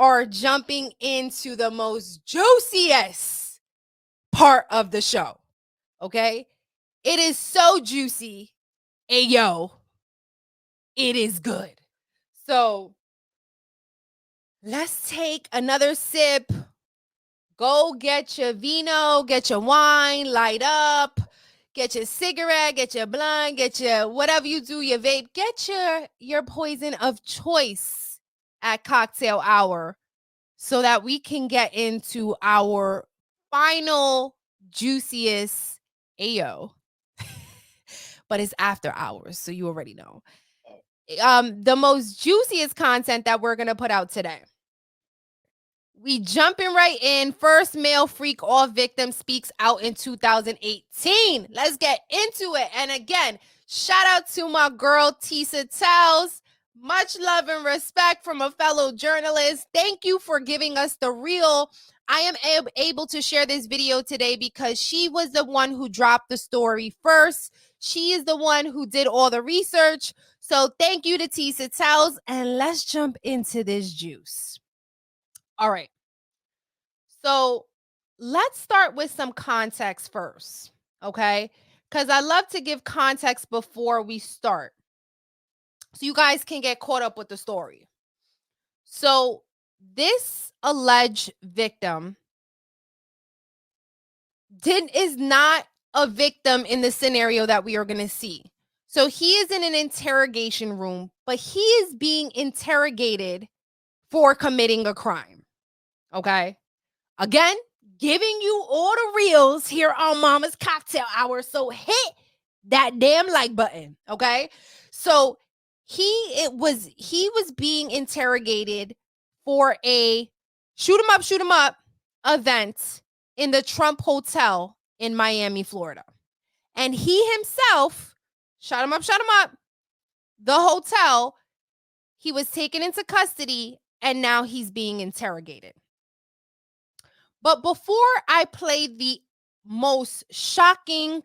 are jumping into the most juiciest part of the show. Okay? It is so juicy. Ayo, it is good. So let's take another sip. Go get your vino, get your wine, light up, get your cigarette, get your blunt, get your whatever you do, your vape, get your poison of choice at cocktail hour so that we can get into our final juiciest Ayo. But it's after hours, so you already know. The most juiciest content that we're gonna put out today. We jumping right in. First male freak off victim speaks out in 2018. Let's get into it. And again, shout out to my girl Tisa Tells. Much love and respect from a fellow journalist. Thank you for giving us the real. I am able to share this video today because she was the one who dropped the story first. She is the one who did all the research. So thank you to Tisa Tells. And let's jump into this juice. All right. So let's start with some context first, okay? Because I love to give context before we start so you guys can get caught up with the story. So this alleged victim is not a victim in the scenario that we are going to see. So he is in an interrogation room, but he is being interrogated for committing a crime, okay? Again, giving you all the reels here on Mama's Cocktail Hour. So hit that damn like button, okay? So he was being interrogated for a shoot 'em up event in the Trump Hotel in Miami, Florida. And he himself shut him up. The hotel, he was taken into custody and now he's being interrogated. But before I play the most shocking,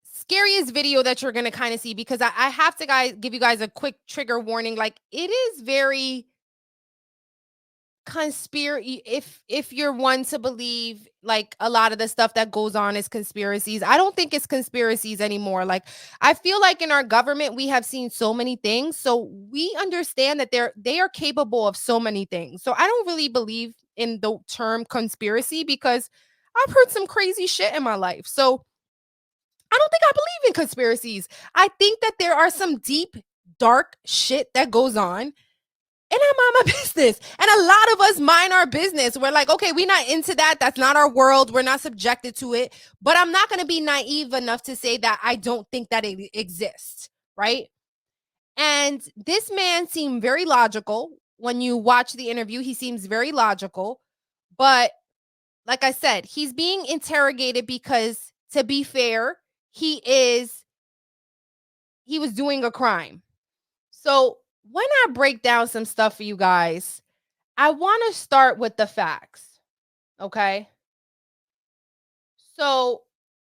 scariest video that you're going to kind of see, because I have to give you guys a quick trigger warning. Like, it is very conspiracy. If you're one to believe like a lot of the stuff that goes on is conspiracies, I don't think it's conspiracies anymore. Like, I feel like in our government we have seen so many things, so we understand that they are capable of so many things. So I don't really believe in the term conspiracy because I've heard some crazy shit in my life. So I don't think I believe in conspiracies. I think that there are some deep, dark shit that goes on. And I mind my business. And a lot of us mind our business. We're like, okay, we're not into that. That's not our world. We're not subjected to it. But I'm not going to be naive enough to say that I don't think that it exists, right? And this man seemed very logical. When you watch the interview, he seems very logical. But like I said, he's being interrogated because, to be fair, he was doing a crime. So when I break down some stuff for you guys, I want to start with the facts, okay? So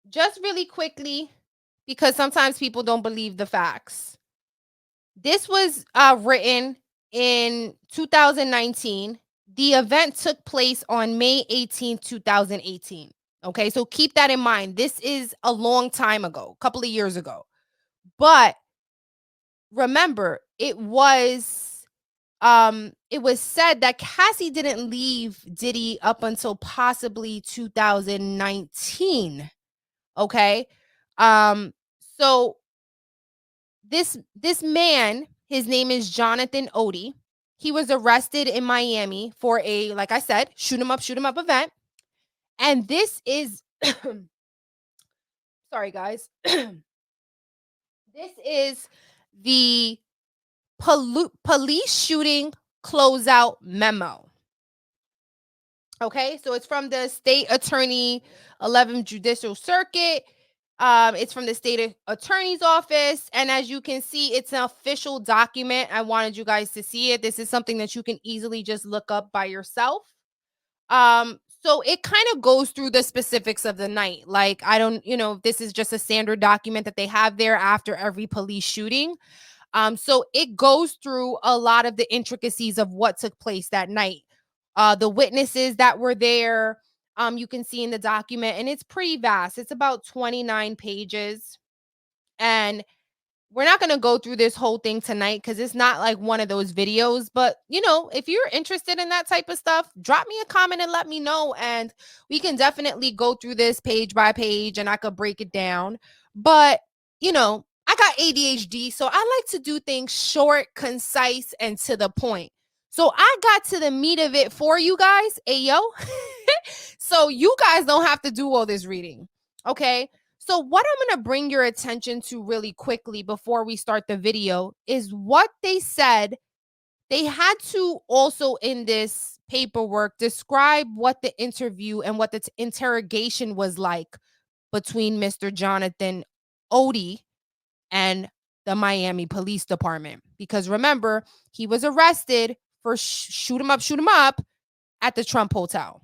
just really quickly, because sometimes people don't believe the facts. This was written in 2019. The event took place on May 18, 2018. Okay, so keep that in mind. This is a long time ago, a couple of years ago. But remember, it was said that Cassie didn't leave Diddy up until possibly 2019. Okay? So this man, his name is Jonathan Oddi. He was arrested in Miami for a, like I said, shoot 'em up event. And this is sorry guys. This is the police shooting closeout memo. Okay, so it's from the State Attorney 11th Judicial Circuit. It's from the State Attorney's Office. And as you can see, it's an official document. I wanted you guys to see it. This is something that you can easily just look up by yourself. So it kind of goes through the specifics of the night. Like, I don't, this is just a standard document that they have there after every police shooting. So it goes through a lot of the intricacies of what took place that night. The witnesses that were there, you can see in the document, and it's pretty vast. It's about 29 pages. And we're not going to go through this whole thing tonight because it's not like one of those videos. But, if you're interested in that type of stuff, drop me a comment and let me know. And we can definitely go through this page by page and I could break it down. But, I got ADHD, so I like to do things short, concise, and to the point. So I got to the meat of it for you guys. Ayo. So you guys don't have to do all this reading. Okay. So what I'm going to bring your attention to really quickly before we start the video is what they said. They had to also in this paperwork describe what the interview and what the interrogation was like between Mr. Jonathan Oddi and the Miami Police Department. Because remember, he was arrested for shoot 'em up at the Trump Hotel.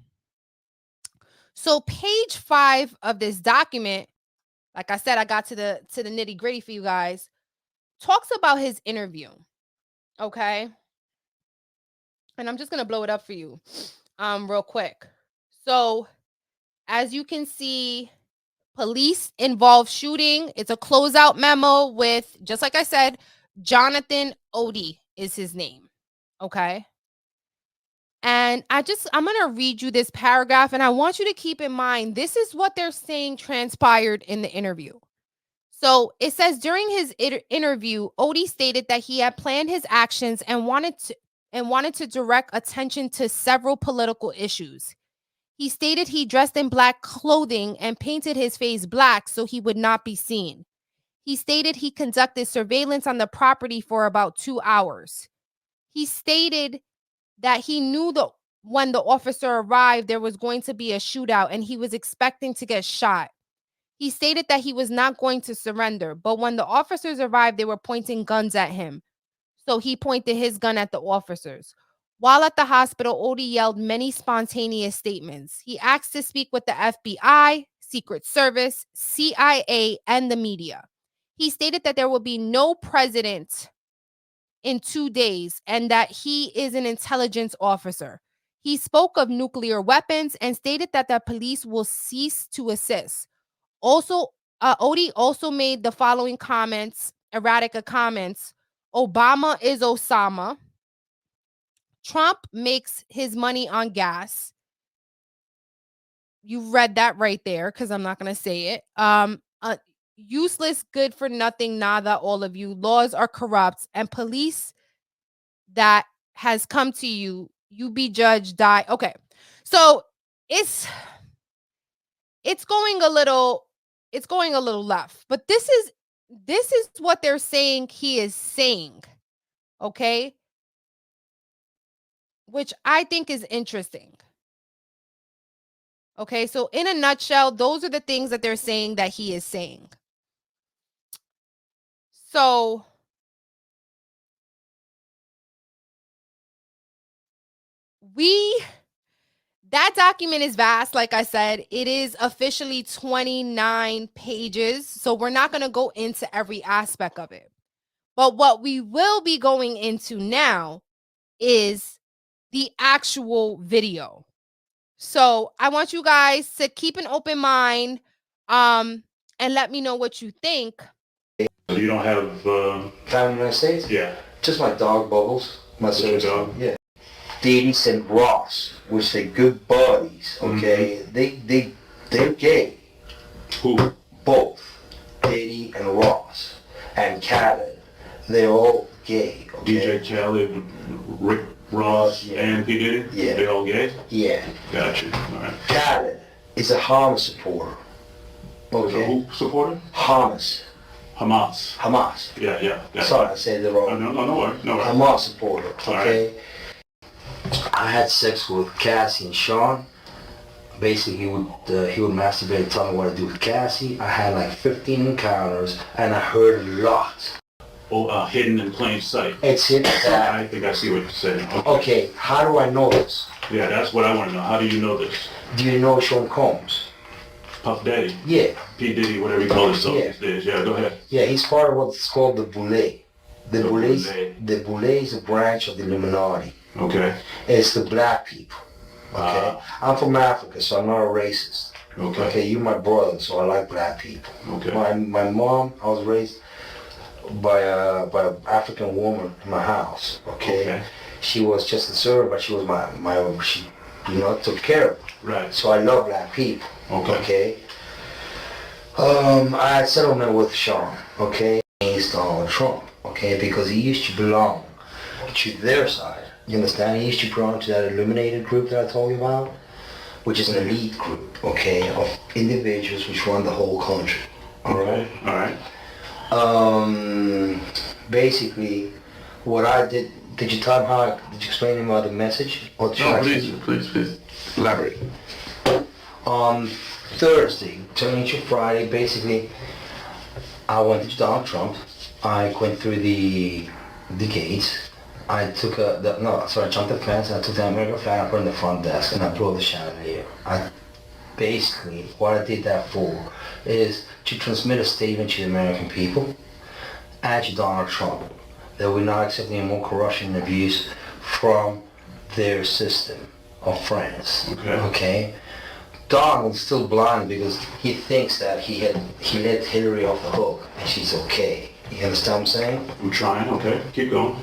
So page 5 of this document, like I said, I got to the nitty gritty for you guys, talks about his interview. Okay. And I'm just going to blow it up for you real quick. So as you can see, police involved shooting. It's a closeout memo with, just like I said, Jonathan Oddi is his name. Okay. And I'm going to read you this paragraph, and I want you to keep in mind, this is what they're saying transpired in the interview. So it says during his interview, Oddi stated that he had planned his actions and wanted to direct attention to several political issues. He stated he dressed in black clothing and painted his face black so he would not be seen. He stated he conducted surveillance on the property for about 2 hours. He stated that he knew that when the officer arrived, there was going to be a shootout and he was expecting to get shot. He stated that he was not going to surrender, but when the officers arrived, they were pointing guns at him. So he pointed his gun at the officers. While at the hospital, Oddi yelled many spontaneous statements. He asked to speak with the FBI, Secret Service, CIA, and the media. He stated that there will be no president in 2 days and that he is an intelligence officer. He spoke of nuclear weapons and stated that the police will cease to assist. Also, Oddi also made the following comments, erratic comments. Obama is Osama. Trump makes his money on gas. You read that right there because I'm not going to say it. Useless, good for nothing, nada, all of you. Laws are corrupt and police that has come to you, you be judged, die. Okay. So it's going a little left, but this is what they're saying he is saying. Okay. Which I think is interesting. Okay. So in a nutshell, those are the things that they're saying that he is saying. So that document is vast. Like I said, it is officially 29 pages. So we're not going to go into every aspect of it. But what we will be going into now is the actual video. So I want you guys to keep an open mind and let me know what you think. You don't have time in the United States? Yeah. Just my dog Bubbles. My service dog? Yeah. Diddy and Ross, which they're good buddies, okay? Mm-hmm. They're gay. Who? Both. Diddy and Ross. And Khaled. They're all gay, okay? DJ Khaled, Rick Ross, yeah. And P. Diddy? Yeah. They're all gay? Yeah. Gotcha. All right. Khaled is a Hamas supporter. Okay? Who supporter? Hamas. Hamas. Yeah. Sorry, I said it wrong. No worry. Hamas supporter, okay? Right. I had sex with Cassie and Sean. Basically, he would masturbate and tell me what to do with Cassie. I had like 15 encounters, and I heard a lot. Oh, hidden in plain sight. It's hidden. I think I see what you're saying. Okay, how do I know this? Yeah, that's what I want to know. How do you know this? Do you know Sean Combs? Puff Daddy? Yeah. P. Diddy, whatever you call himself these days. Yeah, go ahead. Yeah, he's part of what's called the Boule. The Boule is a branch of the Illuminati. Okay. It's the black people. Okay. I'm from Africa, so I'm not a racist. Okay. Okay, you're my brother, so I like black people. Okay. My mom, I was raised by an African woman in my house. Okay. She was just a servant, but she was she took care of me. Right. So I love black people. Okay. I had settlement with Sean. Okay. Against Donald Trump. Okay, because he used to belong to their side. You understand? He used to belong to that illuminated group that I told you about, which is an elite group, okay, of individuals which run the whole country. Alright? Alright. Basically, what I did you tell him did you explain him about the message? Or please. Elaborate. On Thursday, turning to Friday, basically, I went to Donald Trump. I went through the gates. I took I jumped the fence and I took the American flag and I put it in the front desk and I blew the chandelier. Basically, what I did that for is to transmit a statement to the American people and to Donald Trump that we're not accepting any more corruption and abuse from their system of friends. Okay? Donald's still blind because he thinks that he let Hillary off the hook and she's okay. You understand what I'm saying? I'm trying, okay. Keep going.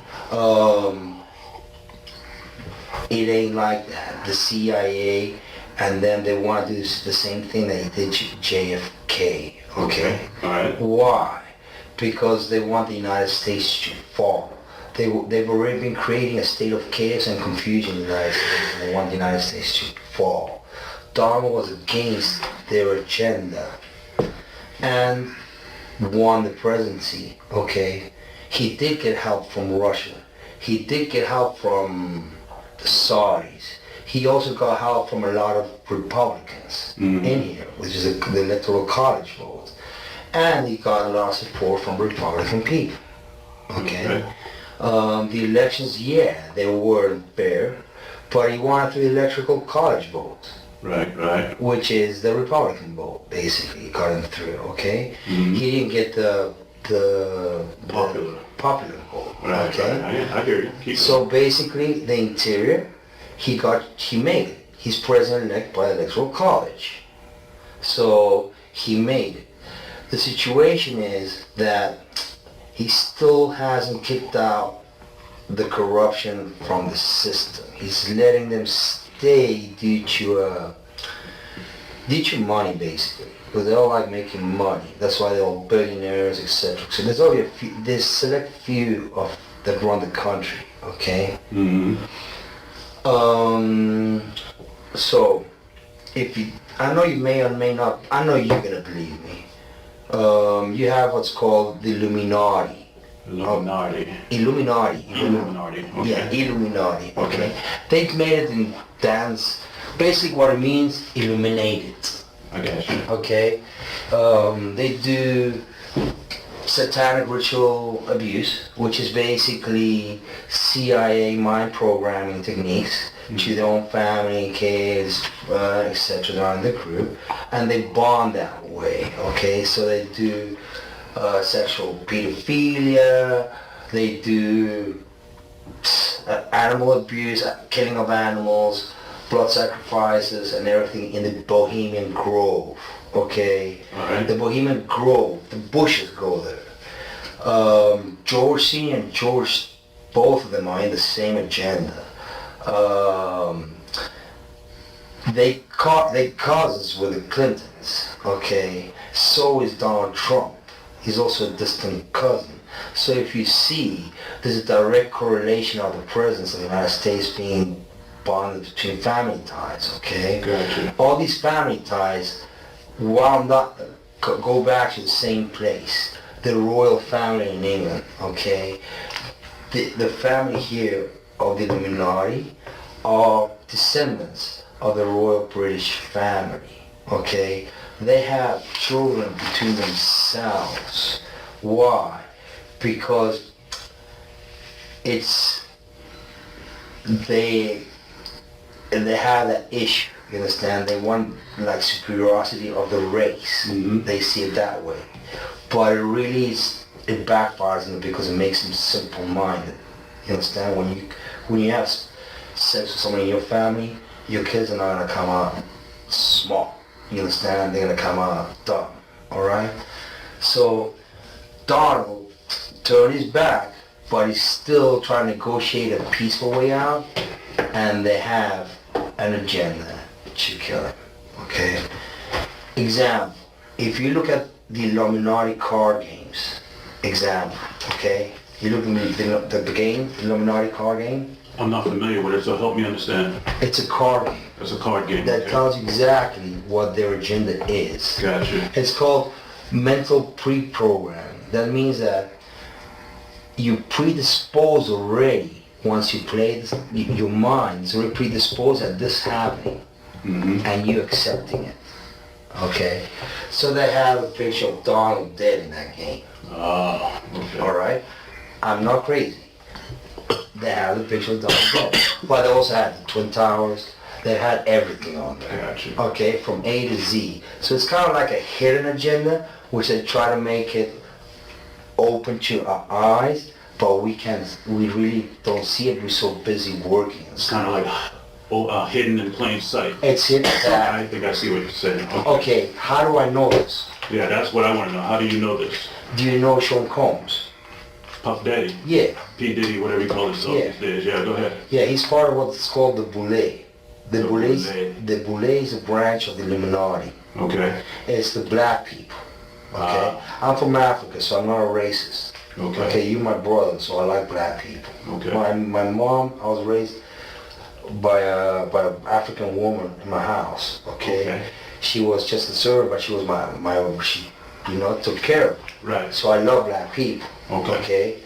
It ain't like that. The CIA and then they want to do the same thing that he did to JFK. Okay? Alright. Why? Because they want the United States to fall. They've already been creating a state of chaos and confusion in the United States and they want the United States to fall. Donald was against their agenda and won the presidency, okay? He did get help from Russia. He did get help from the Saudis. He also got help from a lot of Republicans in here, which is the electoral college vote. And he got a lot of support from Republican people, okay? The elections, they weren't fair, but he won through the electoral college vote. Right. Which is the Republican vote, basically, got him through, okay? He didn't get the popular vote, okay? Right. I hear you. So basically, the interior, he made it. He's president-elect by the Electoral College. So he made it. The situation is that he still hasn't kicked out the corruption from the system. He's letting them stay due to money, basically, because they all like making money. That's why they're all billionaires, etc. So there's only there's select few of that run the country, okay? So I know you may or may not. I know you're gonna believe me. You have what's called the Illuminati. Illuminati. Okay. Yeah, Illuminati. Okay. They've made it in dance. Basically, what it means, illuminated. I got you. Okay. They do satanic ritual abuse, which is basically CIA mind programming techniques to their own family, kids, etc. They're in the group, and they bond that way. Okay. So they do sexual pedophilia, they do animal abuse, killing of animals, blood sacrifices, and everything in the Bohemian Grove, okay? Right. The Bohemian Grove, the Bushes go there. George Senior and George, both of them are in the same agenda. They cousins with the Clintons, okay? So is Donald Trump. He's also a distant cousin. So if you see, there's a direct correlation of the presence of the United States being bonded between family ties, okay? Gotcha. All these family ties, while not go back to the same place, the royal family in England, okay? The family here of the Illuminati are descendants of the royal British family, okay? They have children between themselves. Why? Because they have that issue, you understand? They want like superiority of the race. They see it that way. But it really is it backfires on them because it makes them simple-minded. You understand? When you have sex with someone in your family, your kids are not gonna come out smart. You understand? They're gonna come out dumb. All right. So Donald turned his back, but he's still trying to negotiate a peaceful way out, and they have an agenda to kill him. Okay. Example: if you look at the Illuminati card games, example, okay? You look at the game, Illuminati card game. I'm not familiar with it, so help me understand. It's a card game. It's a card game. That okay. tells you exactly what their agenda is. Gotcha. It's called mental pre-programming. That means that you predispose already. Once you play this, your mind is already predisposed at this happening, and you accepting it. Okay, so they have a picture of Donald dead in that game. Oh, okay. All right, I'm not crazy. They have the picture of Donald dead, but they also had the Twin Towers. They had everything on there. Gotcha. Okay, from A to Z. So it's kind of like a hidden agenda, which they try to make it open to our eyes, but we really don't see it. We're so busy working. It's kind of like hidden in plain sight. It's hidden. I think I see what you're saying. Okay, how do I know this? Yeah, that's what I want to know. How do you know this? Do you know Sean Combs? Puff Daddy? Yeah. P. Diddy, whatever you call himself these days. Yeah, go ahead. Yeah, he's part of what's called the Boule. The Boule is a branch of the Illuminati. Okay. It's the black people. Okay. I'm from Africa, so I'm not a racist. Okay. Okay, you're my brother, so I like black people. Okay. My mom, I was raised by an African woman in my house. Okay. She was just a servant, but she was she took care of me. Right. So I love black people. Okay.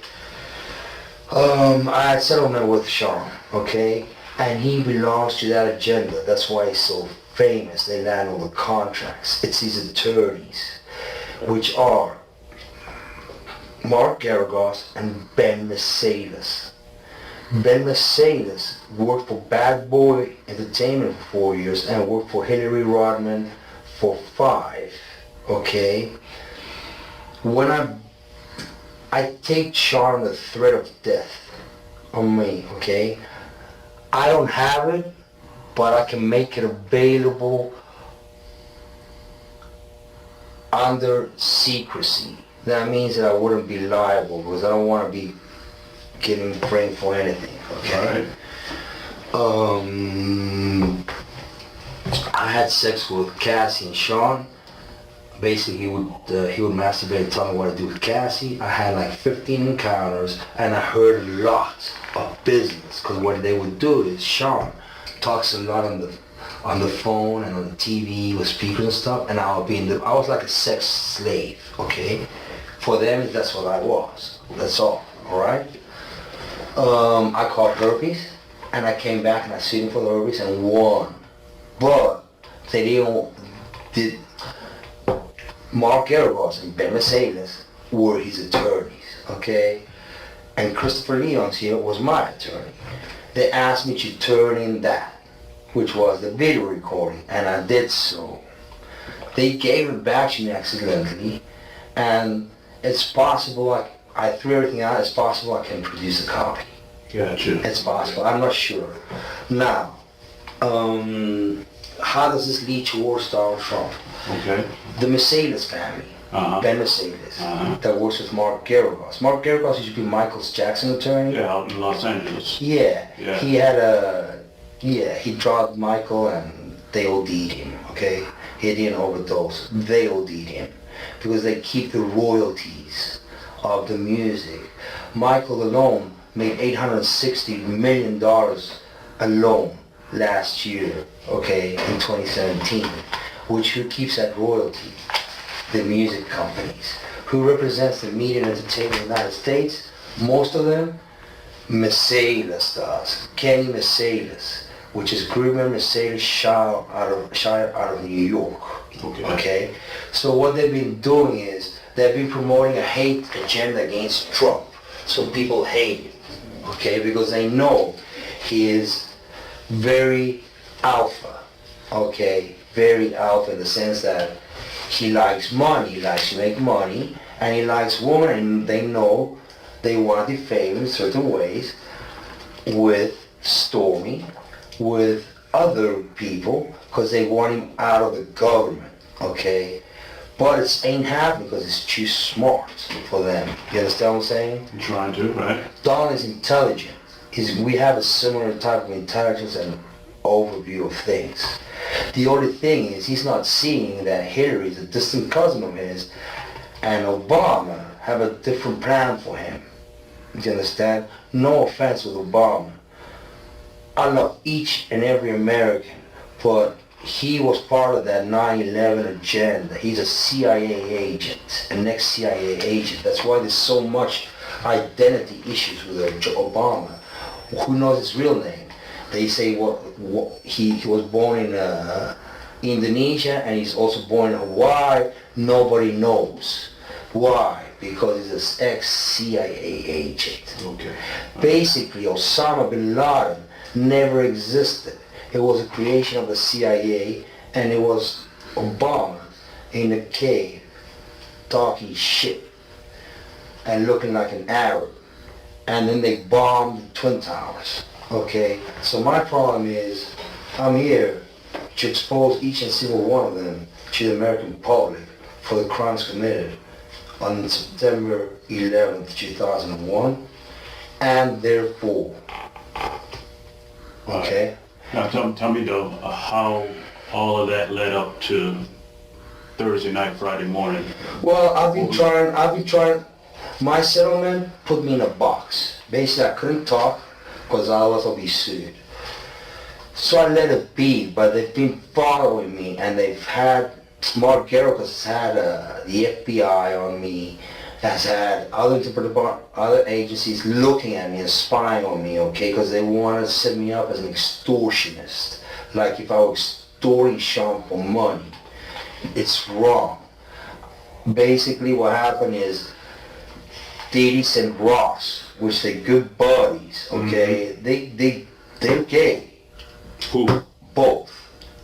I had settlement with Sean. Okay. And he belongs to that agenda. That's why he's so famous. They land all the contracts. It's his attorneys, which are Mark Garagos and Ben Mercedes. Ben Mercedes worked for Bad Boy Entertainment for 4 years and worked for Hillary Rodman for 5. Okay. When I take Sean the threat of death on me, okay? I don't have it, but I can make it available under secrecy. That means that I wouldn't be liable because I don't want to be getting framed for anything. Okay. Right. I had sex with Cassie and Sean. Basically, he would masturbate and tell me what to do with Cassie. I had like 15 encounters, and I heard a lot of business. Because what they would do is Sean talks a lot on the phone and on the TV with speakers and stuff, and I was like a sex slave. Okay, for them that's what I was. That's all. All right. I caught herpes, and I came back and I sued him for the herpes and won. But they did. Mark Garagos and Ben Mercedes were his attorneys, okay? And Christopher Leon's here was my attorney. They asked me to turn in that, which was the video recording, and I did so. They gave it back to me accidentally, and it's possible, I threw everything out, it's possible I can produce a copy. Gotcha. It's possible, I'm not sure. Now, how does this lead towards Donald Trump? Okay. The Mercedes family, Ben Mercedes, that works with Mark Garagos. Mark Garagos used to be Michael Jackson's attorney. Yeah, out in Los Angeles. Yeah. Yeah. He had he drugged Michael and they OD'd him, okay? He didn't overdose. They OD'd him because they keep the royalties of the music. Michael alone made $860 million alone last year, okay, in 2017. Which who keeps that royalty? The music companies. Who represents the media and entertainment in the United States? Most of them, Mercedes does. Kenny Mercedes, which is Grumman Mercedes Shire out of New York. Okay? So what they've been doing is they've been promoting a hate agenda against Trump. So people hate him. Okay? Because they know he is very alpha. Okay? Very alpha in the sense that he likes money, he likes to make money, And he likes women, and they know they want to defame him in certain ways with Stormy, with other people, because they want him out of the government, okay? But it ain't happening because it's too smart for them. You understand what I'm saying? I'm trying to, right? Don is intelligent. We have a similar type of intelligence and overview of things. The only thing is he's not seeing that Hillary is a distant cousin of his and Obama have a different plan for him. You understand? No offense with Obama. I love each and every American, but he was part of that 9/11 agenda. He's a CIA agent, an ex-CIA agent. That's why there's so much identity issues with Obama. Who knows his real name? They say he was born in Indonesia, and he's also born in Hawaii. Nobody knows. Why? Because he's an ex-CIA agent. Okay. Basically, Osama bin Laden never existed. It was a creation of the CIA, and it was Obama in a cave talking shit and looking like an Arab. And then they bombed the Twin Towers. Okay? So my problem is, I'm here to expose each and single one of them to the American public for the crimes committed on September 11th, 2001, and therefore. Okay? Now tell me though, how all of that led up to Thursday night, Friday morning. Well, I've been trying. My settlement put me in a box. Basically, I couldn't talk because I was going to be sued. So I let it be, but they've been following me, and they've had, Mark Garrett has had the FBI on me, has had other agencies looking at me and spying on me, okay, because they want to set me up as an extortionist. Like if I was extorting Sean for money. It's wrong. Basically what happened is Diddy and Ross, which they're good buddies, okay, they're gay. Who? Both.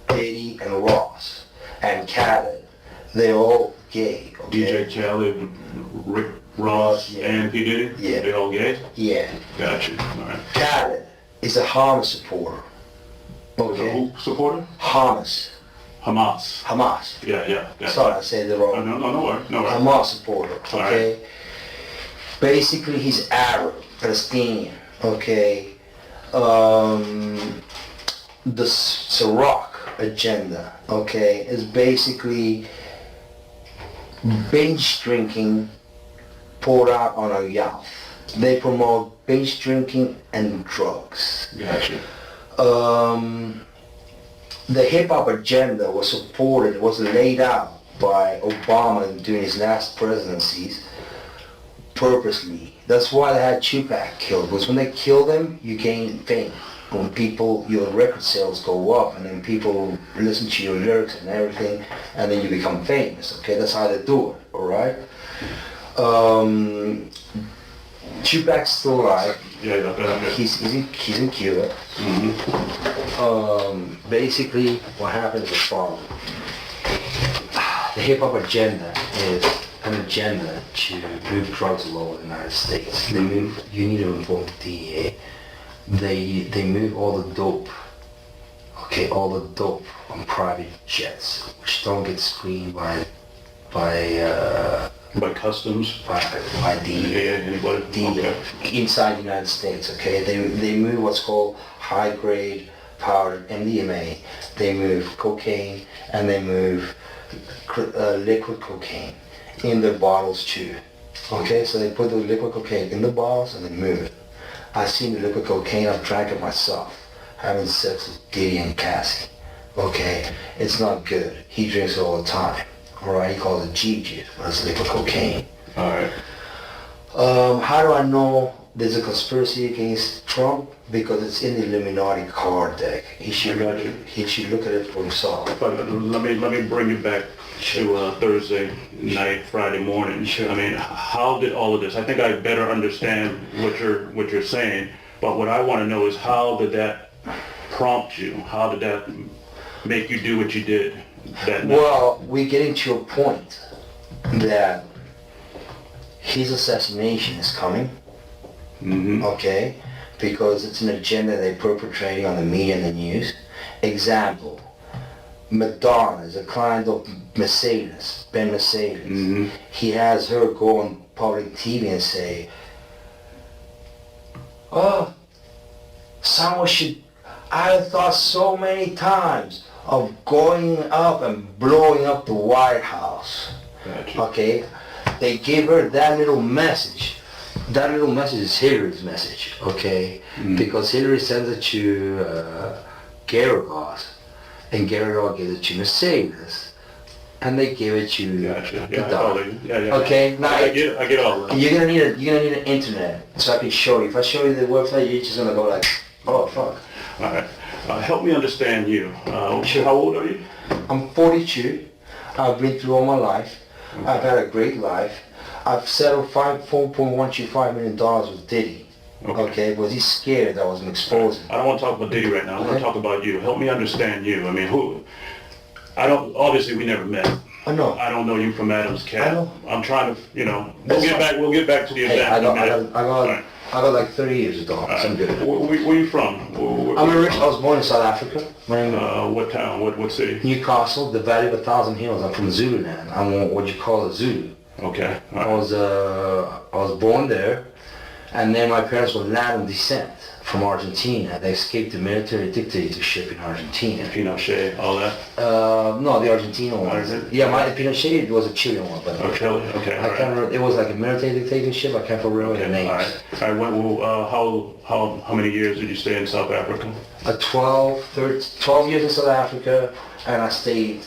Diddy and Ross. And Khaled. They're all gay, okay? DJ Khaled, Rick Ross, Yeah. and P. Diddy? Yeah. They all gay? Yeah. Gotcha. All right. Khaled is a Hamas supporter. Was a Okay? who supporter? Hamas. Hamas. Yeah. Gotcha. Sorry, I said it wrong. No worries. Hamas supporter, All okay? right. Basically, he's Arab, Palestinian, okay? The S3X agenda, okay, is basically binge drinking poured out on a youth. They promote binge drinking and drugs. Gotcha. The hip-hop agenda was laid out by Obama during his last presidencies purposely. That's why they had Tupac killed, because when they kill them, you gain fame. When your record sales go up, and then people listen to your lyrics and everything, and then you become famous, okay? That's how they do it, alright? Tupac's still alive. Yeah. He's in Cuba. Mm-hmm. Basically, what happens is the following. The hip-hop agenda is an agenda to move drugs all over the United States. You need to inform the DEA. They move all the dope, okay, all the dope on private jets, which don't get screened by customs? by Anybody? Okay. inside the United States, okay? They move what's called high-grade powder, MDMA. They move cocaine, and they move liquid cocaine in their bottles too. Okay, so they put the liquid cocaine in the bottles and they move it. I've seen the liquid cocaine, I've drank it myself, having sex with Diddy and Cassie. Okay, it's not good. He drinks it all the time. Alright, he calls it G-juice, but it's liquid cocaine. Alright. How do I know there's a conspiracy against Trump? Because it's in the Illuminati card deck. He should look at it for himself. But let me bring it back to Thursday night, Friday morning. Sure. I mean, how did all of this? I think I better understand what you're saying. But what I want to know is how did that prompt you? How did that make you do what you did that night? Well, we're getting to a point that his assassination is coming. Mm-hmm. Okay, because it's an agenda they're perpetrating on the media and the news. Example, Madonna is a client of Mercedes, Ben Mercedes. Mm-hmm. He has her go on public TV and say, oh, someone should, I thought so many times of going up and blowing up the White House. Gotcha. Okay, they gave her that little message. That little message is Hillary's message, okay? Mm. Because Hillary sends it to Geragos, and Geragos gives it to Mercedes, and they give it to Gotcha. the Yeah, I dog. follow you. Yeah. Okay, now I get all of that. you're gonna need an internet so I can show you. If I show you the website, you're just gonna go like, oh fuck. All right. Help me understand you. Sure. How old are you? I'm 42. I've been through all my life. I've had a great life. I've settled $4.125 million with Diddy. Okay, but he's scared that I was gonna expose him. I don't want to talk about Diddy right now. I want to Okay. talk about you. Help me understand you. I mean, who? I don't. Obviously, we never met. I know. I don't know you from Adam's Cat. I know. I'm trying to, We'll That's get fine. back. We'll get back to the Hey, event. All right. I got like 30 years of dogs. All right. I'm good. Where you from? I was born in South Africa. My name is What town? What city? Newcastle, the Valley of a Thousand Hills. I'm from Zululand. I'm what you call a Zulu. Okay. All I right. was born there, and then my parents were Latin descent from Argentina. They escaped the military dictatorship in Argentina. Pinochet, all that. No, the Argentina one. is it? Yeah, my Pinochet was a Chilean one, but Okay. Okay. I All right. can't remember. It was like a military dictatorship. I can't remember the Okay. names. All right. All right. How many years did you stay in South Africa? 12 years in South Africa, and I stayed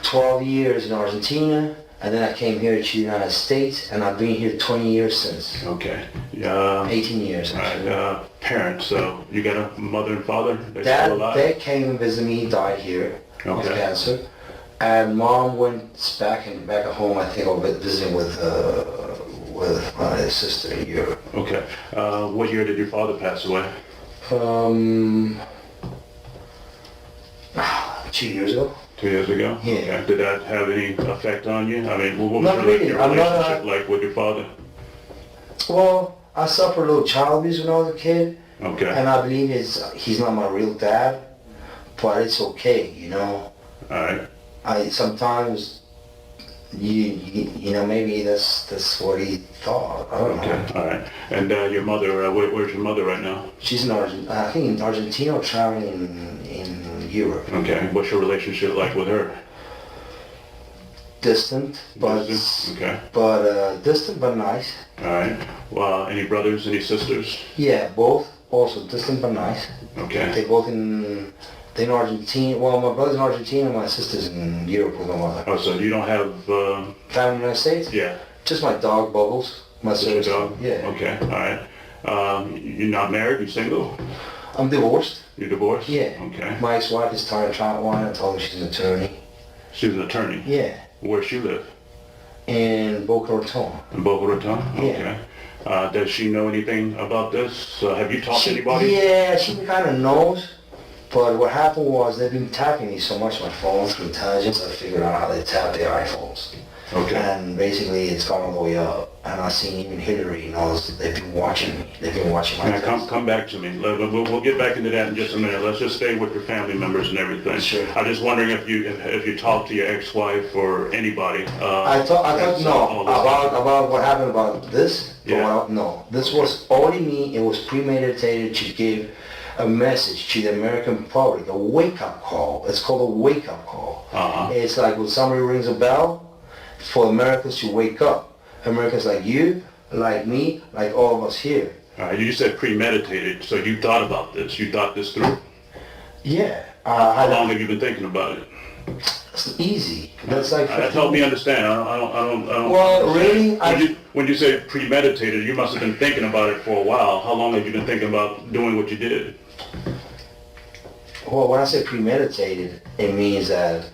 12 years in Argentina, and then I came here to the United States, and I've been here 20 years since. Okay. Yeah. 18 years, All actually. right. Parents. So you got a mother and father? They're Dad, still alive? they came and visited me, died here of Okay. cancer, and mom went back at home. I think I was visiting with my sister in Europe. Okay. What year did your father pass away? 2 years ago. 2 years ago? Yeah. Okay. Did that have any effect on you? I mean, what was Not really. your I'm not relationship like with your father? Well, I suffered a little child abuse when I was a kid. Okay. And I believe he's not my real dad, but it's okay, you know. All right. I sometimes, maybe that's what he thought. I don't Okay. know. All right. And your mother, where's your mother right now? She's I think in Argentina or traveling in Europe. Okay. What's your relationship like with her? Distant, but Okay. distant but nice. All right. Well, any brothers, any sisters? Yeah, both also distant but nice. Okay. They're in Argentina. Well, my brother's in Argentina, my sister's in Europe with my mother. Oh, so you don't have, Family in the United States? yeah. Just my dog, Bubbles. My Just your sister. dog? Yeah. Okay. All right. You're not married? You're single? I'm divorced. You're divorced? Yeah. Okay. My ex-wife is Tara Troutwine. I told her she's an attorney. She's an attorney? Yeah. Where she live? In Boca Raton. In Boca Raton? Yeah. Okay. Does she know anything about this? Have you talked to anybody? Yeah, she kind of knows. But what happened was they've been tapping me so much on my phone through intelligence. I figured out how they tap their iPhones. Okay. And basically it's gone all the way up. And I've seen even Hillary knows they've been watching me. They've been watching my Now, text. come back to me. We'll get back into that in just a minute. Let's just stay with your family members and everything. Sure. I'm just wondering if you talked to your ex-wife or anybody. I thought no about what happened about this. Yeah. No, this was already me. It was premeditated to give a message to the American public, a wake-up call. It's called a wake-up call. Uh-huh. It's like when somebody rings a bell for Americans to wake up. Americans like you, like me, like all of us here. You said premeditated, so you thought about this. You thought this through. Yeah. How long have you been thinking about it? It's easy. That's like. That helped me understand. I don't. Well, really, When you say premeditated, you must have been thinking about it for a while. How long have you been thinking about doing what you did? Well, when I say premeditated, it means that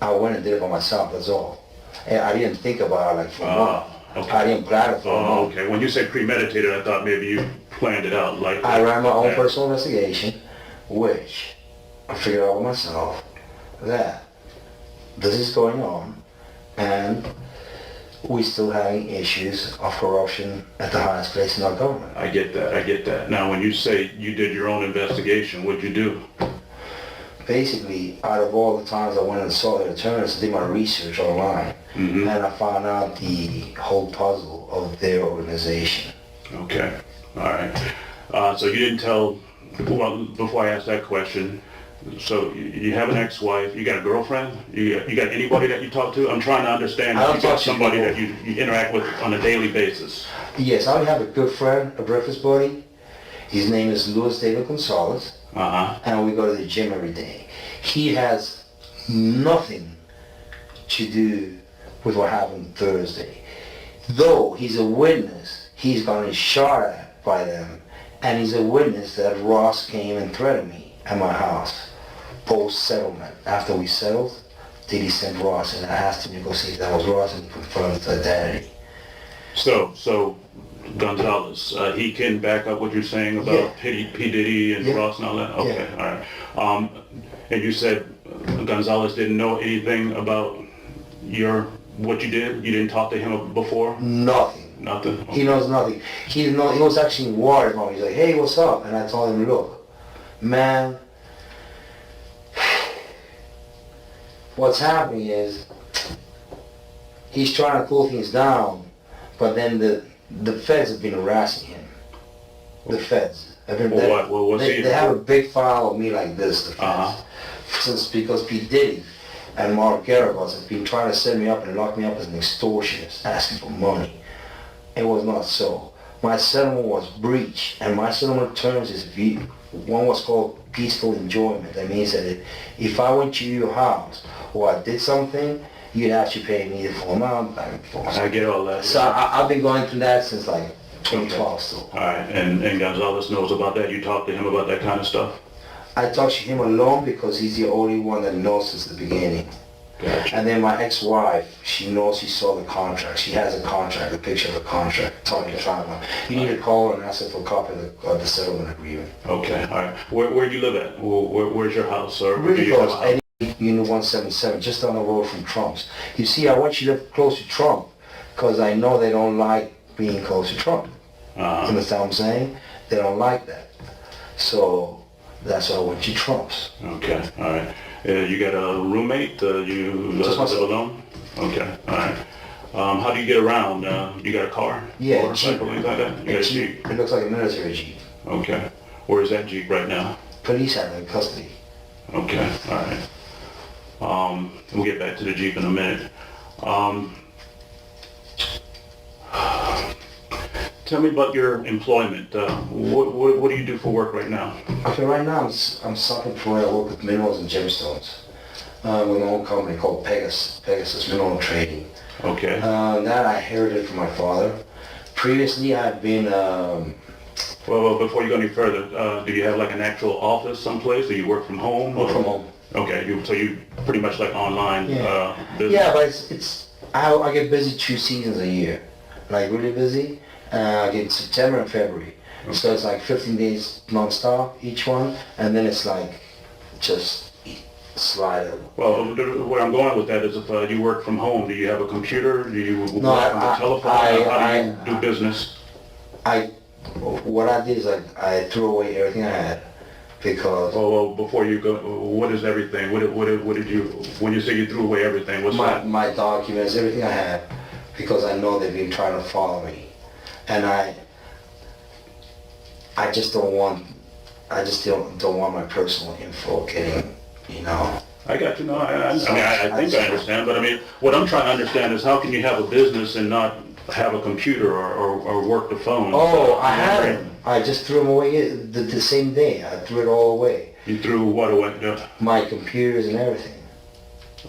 I went and did it by myself. That's all. And I didn't think about it like for a month. Okay. I didn't plan it for a month. Okay. When you say premeditated, I thought maybe you planned it out. Like I ran my own that. personal investigation, which I figured out with myself that this is going on, and we're still having issues of corruption at the highest place in our government. I get that. Now, when you say you did your own investigation, what'd you do? Basically, out of all the times I went and saw the attorneys, I did my research online, and I found out the whole puzzle of their organization. Okay, all right. So you didn't tell, well, before I ask that question, so you have an ex-wife, you got a girlfriend, you got anybody that you talk to? I'm trying to understand if you got somebody that you interact with on a daily basis. Yes, I have a good friend, a breakfast buddy. His name is Luis David Gonzalez, and we go to the gym every day. He has nothing to do with what happened Thursday. Though he's a witness, he's gotten shot at by them, and he's a witness that Ross came and threatened me at my house post-settlement. After we settled, Diddy sent Ross, and I asked him to go see if that was Ross, and he confirmed his identity. So Gonzalez, he can back up what you're saying about P. Diddy and Ross and all that? Okay, all right. And you said Gonzalez didn't know anything about what you did? You didn't talk to him before? Nothing. Nothing? Okay. He knows nothing. He was actually worried about me. He's like, hey, what's up? And I told him, look, man, what's happening is he's trying to cool things down, but then the feds have been harassing him. The feds. They have a big file of me like this, the feds. Because P. Diddy and Mark Garagos have been trying to set me up and lock me up as an extortionist, asking for money. It was not so. My settlement was breached, and my settlement terms is one was called peaceful enjoyment. That means that if I went to your house or I did something, you'd actually pay me the full amount back and forth. I get all that. So I've been going through that since like 2012 still. All right, and Gonzalez knows about that? You talk to him about that kind of stuff? I talk to him alone because he's the only one that knows since the beginning. Gotcha. And then my ex-wife, she knows, she saw the contract. She has a contract, a picture of the contract. Talking to China. You need to call her and ask her for a copy of the settlement agreement. Okay, all right. Where do you live at? Where's your house? Or really do you close. have a house? Unit 177, just down the road from Trump's. You see, I want you to live close to Trump because I know they don't like being close to Trump. You understand what I'm saying? They don't like that. So that's why I went to Trump's. Okay, all right. You got a roommate? You live alone? Okay, all right. How do you get around? You got a car? Yeah, or Jeep. Like that? You got a Jeep? It looks like a military Jeep. Okay. Where is that Jeep right now? Police have it in custody. Okay, all right. We'll get back to the Jeep in a minute. Tell me about your employment. What do you do for work right now? Okay, right now I'm self-employed. I work with minerals and gemstones with my own company called Pegasus Mineral Trading. Okay. That I inherited from my father. Previously, I'd been... Well, before you go any further, do you have like an actual office someplace? Do you work from home? Work from home. Okay, so you pretty much like online business? Yeah, but I get busy 2 seasons a year. Like really busy. I get September and February. Okay. So it's like 15 days non-stop each one, and then it's like just slide. Well, where I'm going with that is if you work from home, do you have a computer? Do you work on the telephone? How do you do business? What I did is I threw away everything I had because... Well, before you go, what is everything? What did you, when you say you threw away everything, what's that? My documents, everything I had, because I know they've been trying to follow me. And I just don't want my personal info getting, I got you. No, I think I understand. But I mean, what I'm trying to understand is how can you have a business and not have a computer or work the phone? Oh, I had them. I just threw them away the same day. I threw it all away. You threw what away? My computers and everything.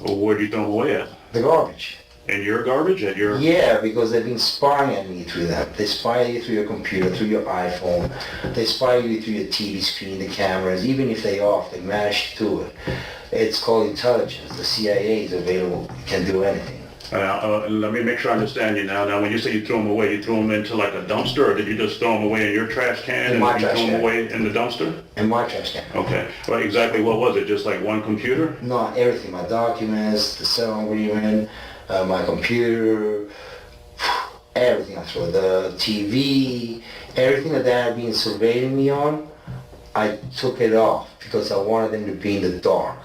Where do you throw them away at? The garbage. And your garbage at your... Yeah, because they've been spying at me through that. They spy you through your computer, through your iPhone. They spy you through your TV screen, the cameras. Even if they're off, they manage to do it. It's called intelligence. The CIA is available, can do anything. Let me make sure I understand you now. Now, when you say you threw them away, you threw them into like a dumpster, or did you just throw them away in your trash can? In my trash threw can. them away in the dumpster? In my trash can. Okay. Well, exactly what was it? Just like one computer? No, everything. My documents, the settlement agreement, my computer, everything I throw. The TV, everything that they had been surveilling me on, I took it off because I wanted them to be in the dark.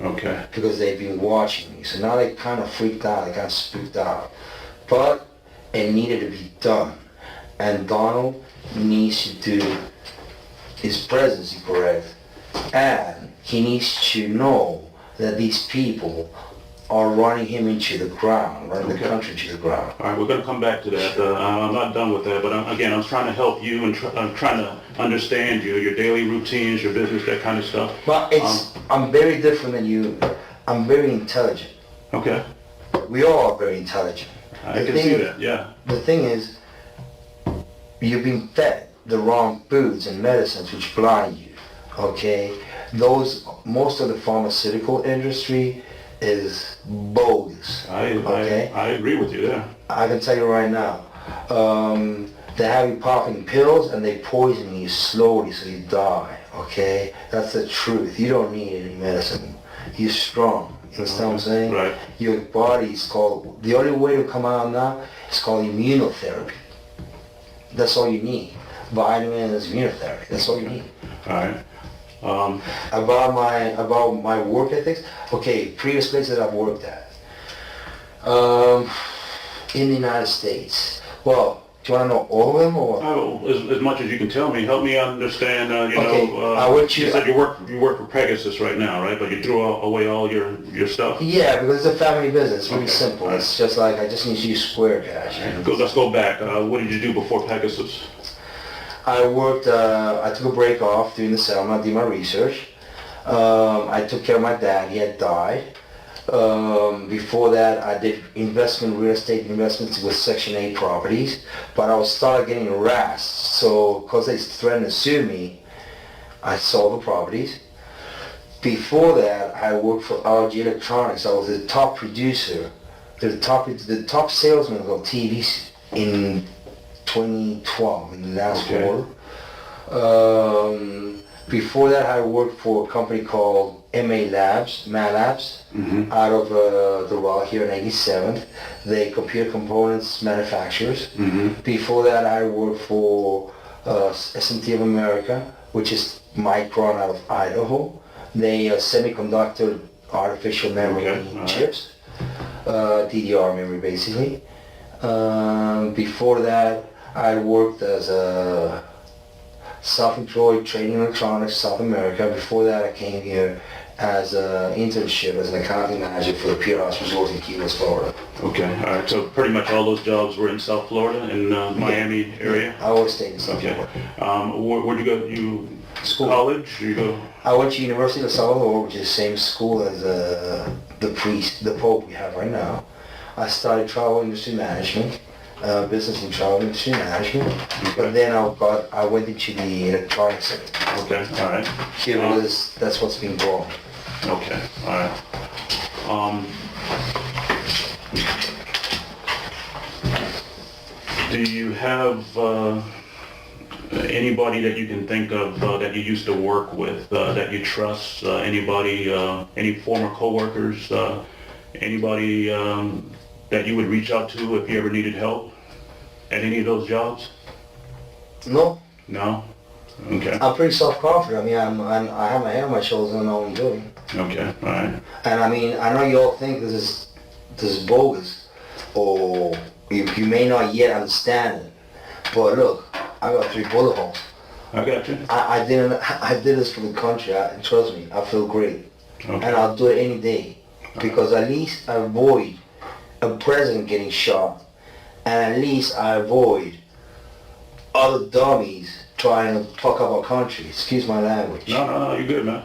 Okay. Because they've been watching me. So now they kind of freaked out, they kind of spooked out. But it needed to be done. And Donald needs to do his presidency correct. And he needs to know that these people are running him into the ground, running the country into the ground. All right, we're going to come back to that. I'm not done with that, but I'm trying to help you and I'm trying to understand you, your daily routines, your business, that kind of stuff. But I'm very different than you. I'm very intelligent. Okay. We all are very intelligent. I can see that, yeah. The thing is, you've been fed the wrong foods and medicines which blind you, okay? Most of the pharmaceutical industry is bogus. I agree with you there. I can tell you right now, they have you popping pills and they poison you slowly so you die, okay? That's the truth. You don't need any medicine. You're strong. You understand what I'm saying? Right. Your body is called, the only way to come out now is called immunotherapy. That's all you need. Vitamins, immunotherapy. That's all you need. All right. About my work ethics. Okay, previous places that I've worked at. In the United States. Well, do you want to know all of them or? As much as you can tell me, help me understand. You said you work for Pegasus right now, right? But you threw away all your stuff. Yeah, because it's a family business. It's really Okay. simple. All right. It's just like I just need to use Square Cash. Let's go back. What did you do before Pegasus? I worked, I took a break off during the summer, I did my research. I took care of my dad, he had died. Before that, I did real estate investments with Section 8 properties, but I started getting harassed. So, because they threatened to sue me, I sold the properties. Before that, I worked for RG Electronics. I was the top producer, the top salesman of TV in 2012, in the last quarter. Before that, I worked for a company called MA Labs, out of the Raw here in 87th. They computer components manufacturers. Before that, I worked for SMT of America, which is Micron out of Idaho. They semiconductor artificial memory chips, DDR memory basically. Before that, I worked as a self-employed trading electronics South America. Before that, I came here as an internship as an accounting manager for the Pier House Resort in Key West, Florida. Okay, all right. So pretty much all those jobs were in South Florida, in Miami area. I always stayed in South Okay. Florida. Where'd you go? You School. College? You go? I went to University of Salvador, which is the same school as the Pope we have right now. I studied travel industry management. Business and travel industry management, but then I went into the electronics sector. Okay, all right. Here that's what's been growing. Okay, all right. Do you have anybody that you can think of that you used to work with, that you trust? Anybody, any former coworkers? Anybody that you would reach out to if you ever needed help at any of those jobs? No. No? Okay. I'm pretty self-confident. I mean, I have my head on my shoulders and I know what I'm doing. Okay, all right. And I mean, I know you all think this is bogus, or you may not yet understand it. But look, I got 3 bullet holes. I got you. I did this for the country. Trust me, I feel great. Okay. And I'll do it any day. Because at least I avoid a president getting shot, and at least I avoid other dummies trying to fuck up our country. Excuse my language. No, you're good, man.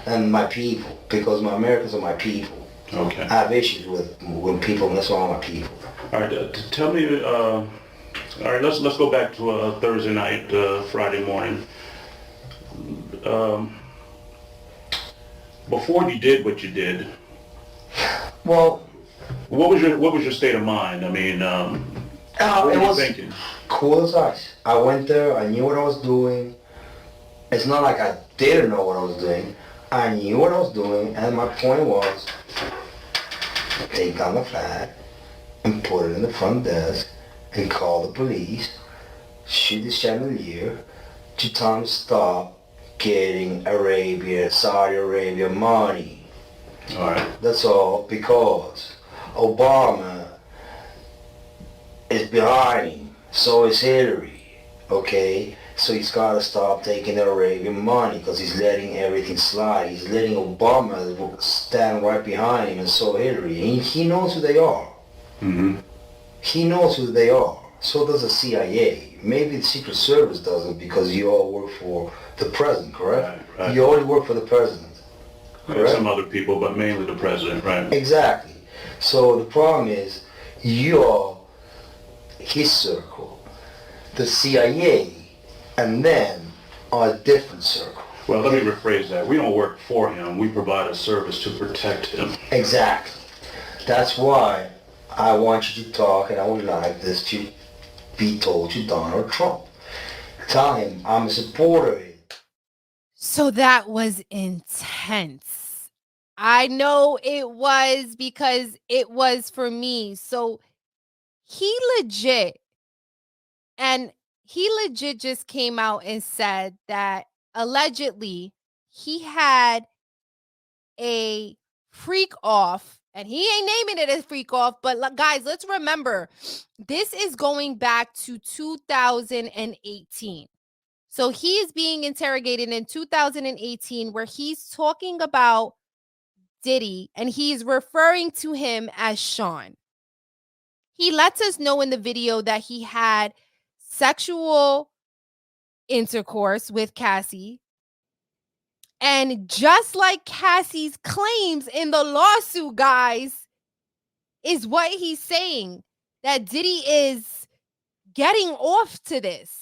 And my people, because my Americans are my people. Okay. I have issues with people mess around with my people. All right, tell me, all right, let's go back to a Thursday night, Friday morning. Before you did what you did, Well, what was your state of mind? I mean, what were you thinking? Cool as ice. I went there, I knew what I was doing. It's not like I didn't know what I was doing. I knew what I was doing, and my point was, take down the flag and put it in the front desk and call the police, shoot the chandelier, to tell him stop getting Saudi Arabia money. All right. That's all, because Obama is behind him. So is Hillary. Okay? So he's got to stop taking the Arabian money because he's letting everything slide. He's letting Obama stand right behind him, and so Hillary. He knows who they are. Mm-hmm. He knows who they are. So does the CIA. Maybe the Secret Service doesn't because you all work for the president, correct? Right. You only work for the president. And some other people, but mainly the president, right? Exactly. So the problem is, you're his circle, the CIA, and then a different circle. Well, let me rephrase that. We don't work for him. We provide a service to protect him. Exactly. That's why I want you to talk, and I would like this to be told to Donald Trump. Tell him I'm a supporter of it. So that was intense. I know it was because it was for me. So he legit just came out and said that allegedly he had a freak off, and he ain't naming it a freak off, but guys, let's remember, this is going back to 2018. So he is being interrogated in 2018, where he's talking about Diddy and he's referring to him as Sean. He lets us know in the video that he had sexual intercourse with Cassie. And just like Cassie's claims in the lawsuit, guys, is what he's saying, that Diddy is getting off to this.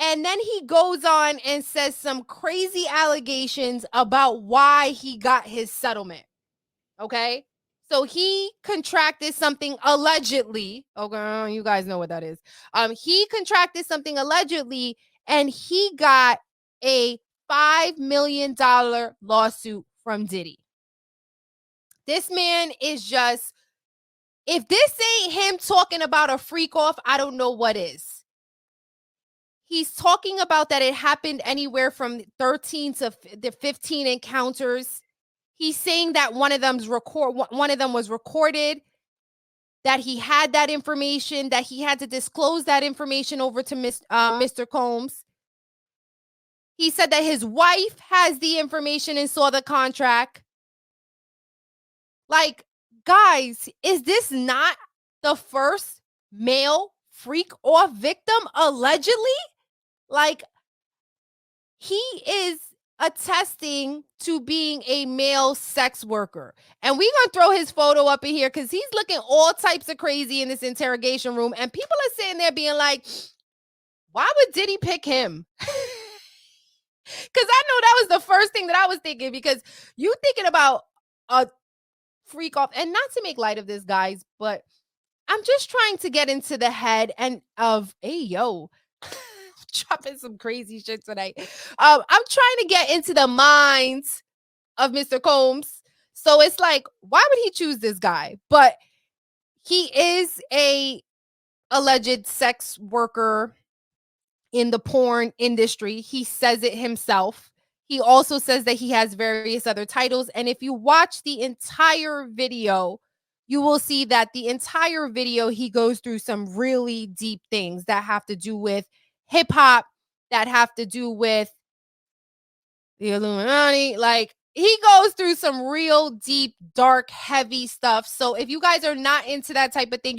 And then he goes on and says some crazy allegations about why he got his settlement. Okay? So he contracted something allegedly. Okay, you guys know what that is. He contracted something allegedly, and he got a $5 million lawsuit from Diddy. This man is just, if this ain't him talking about a freak off, I don't know what is. He's talking about that it happened anywhere from 13 to the 15 encounters. He's saying that one of them was recorded, that he had that information, that he had to disclose that information over to Mr. Combs. He said that his wife has the information and saw the contract. Like, guys, is this not the first male freak off victim, allegedly? Like, he is attesting to being a male sex worker. And we're going to throw his photo up in here because he's looking all types of crazy in this interrogation room. And people are sitting there being like, why would Diddy pick him? Because I know that was the first thing that I was thinking, because you thinking about a freak off, and not to make light of this, guys, but I'm just trying to get into the head and of, hey, yo, dropping some crazy shit tonight. I'm trying to get into the minds of Mr. Combs. So it's like, why would he choose this guy? But he is a alleged sex worker in the porn industry. He says it himself. He also says that he has various other titles. And if you watch the entire video, you will see that the entire video, he goes through some really deep things that have to do with hip hop, that have to do with the Illuminati. Like, he goes through some real deep, dark, heavy stuff. So if you guys are not into that type of thing,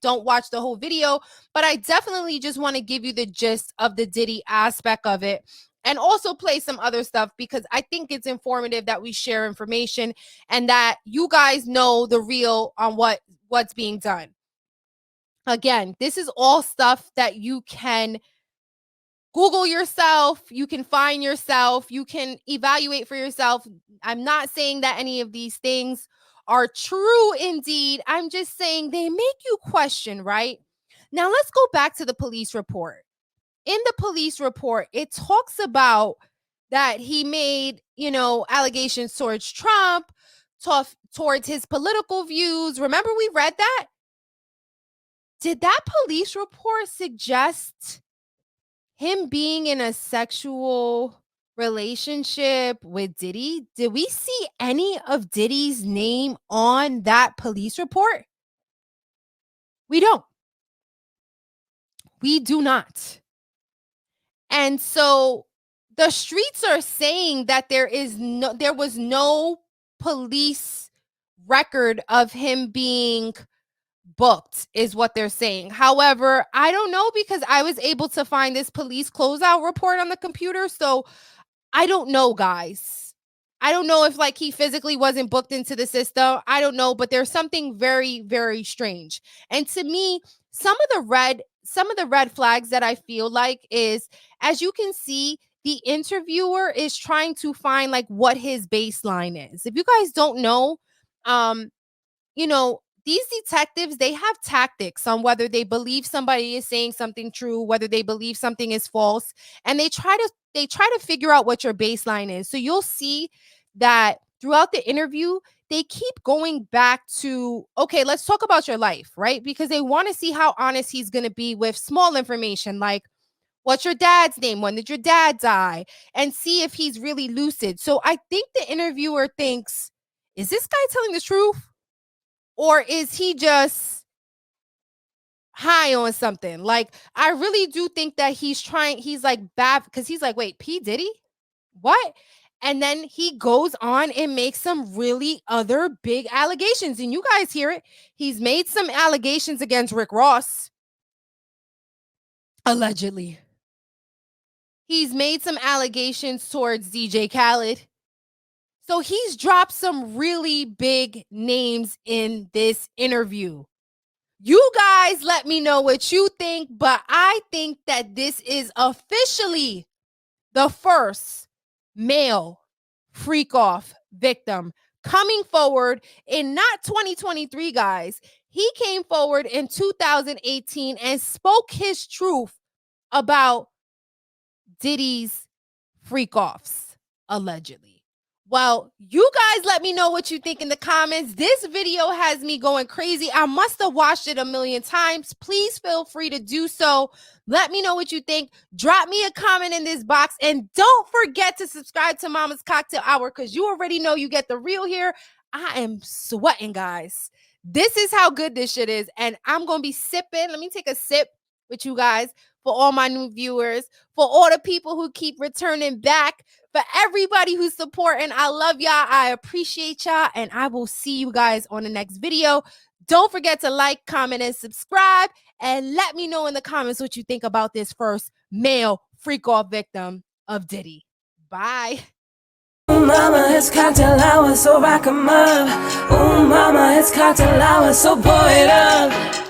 don't watch the whole video. But I definitely just want to give you the gist of the Diddy aspect of it, and also play some other stuff, because I think it's informative that we share information and that you guys know the real on what's being done. Again, this is all stuff that you can Google yourself, you can find yourself, you can evaluate for yourself. I'm not saying that any of these things are true indeed. I'm just saying they make you question, right? Now let's go back to the police report. In the police report, it talks about that he made, allegations towards Trump, towards his political views. Remember we read that? Did that police report suggest him being in a sexual relationship with Diddy? Did we see any of Diddy's name on that police report? We don't. We do not. And so the streets are saying that there was no police record of him being booked, is what they're saying. However, I don't know, because I was able to find this police closeout report on the computer. So I don't know, guys. I don't know if like he physically wasn't booked into the system. I don't know, but there's something very, very strange. And to me, some of the red flags that I feel like is, as you can see, the interviewer is trying to find like what his baseline is. If you guys don't know, you know, these detectives, they have tactics on whether they believe somebody is saying something true, whether they believe something is false, and they try to figure out what your baseline is. So you'll see that throughout the interview, they keep going back to, okay, let's talk about your life, right? Because they want to see how honest he's going to be with small information like, what's your dad's name? When did your dad die? And see if he's really lucid. So I think the interviewer thinks, is this guy telling the truth? Or is he just high on something? Like, I really do think that he's like bad, because he's like, wait, P. Diddy? What? And then he goes on and makes some really other big allegations. And you guys hear it. He's made some allegations against Rick Ross. Allegedly. He's made some allegations towards DJ Khaled. So he's dropped some really big names in this interview. You guys let me know what you think, but I think that this is officially the first male freak-off victim coming forward in not 2023, guys. He came forward in 2018 and spoke his truth about Diddy's freak-offs, allegedly. Well, you guys let me know what you think in the comments. This video has me going crazy. I must have watched it a million times. Please feel free to do so. Let me know what you think. Drop me a comment in this box. And don't forget to subscribe to Mama's Cocktail Hour, because you already know you get the real here. I am sweating, guys. This is how good this shit is. And I'm going to be sipping. Let me take a sip with you guys. For all my new viewers, for all the people who keep returning back, for everybody who's supporting, I love y'all. I appreciate y'all, and I will see you guys on the next video. Don't forget to like, comment, and subscribe, and let me know in the comments what you think about this first male freak-off victim of Diddy. Bye. Ooh, mama, it's cocktail hour, so rock 'em up. Ooh, mama, it's cocktail hour, so pour it up.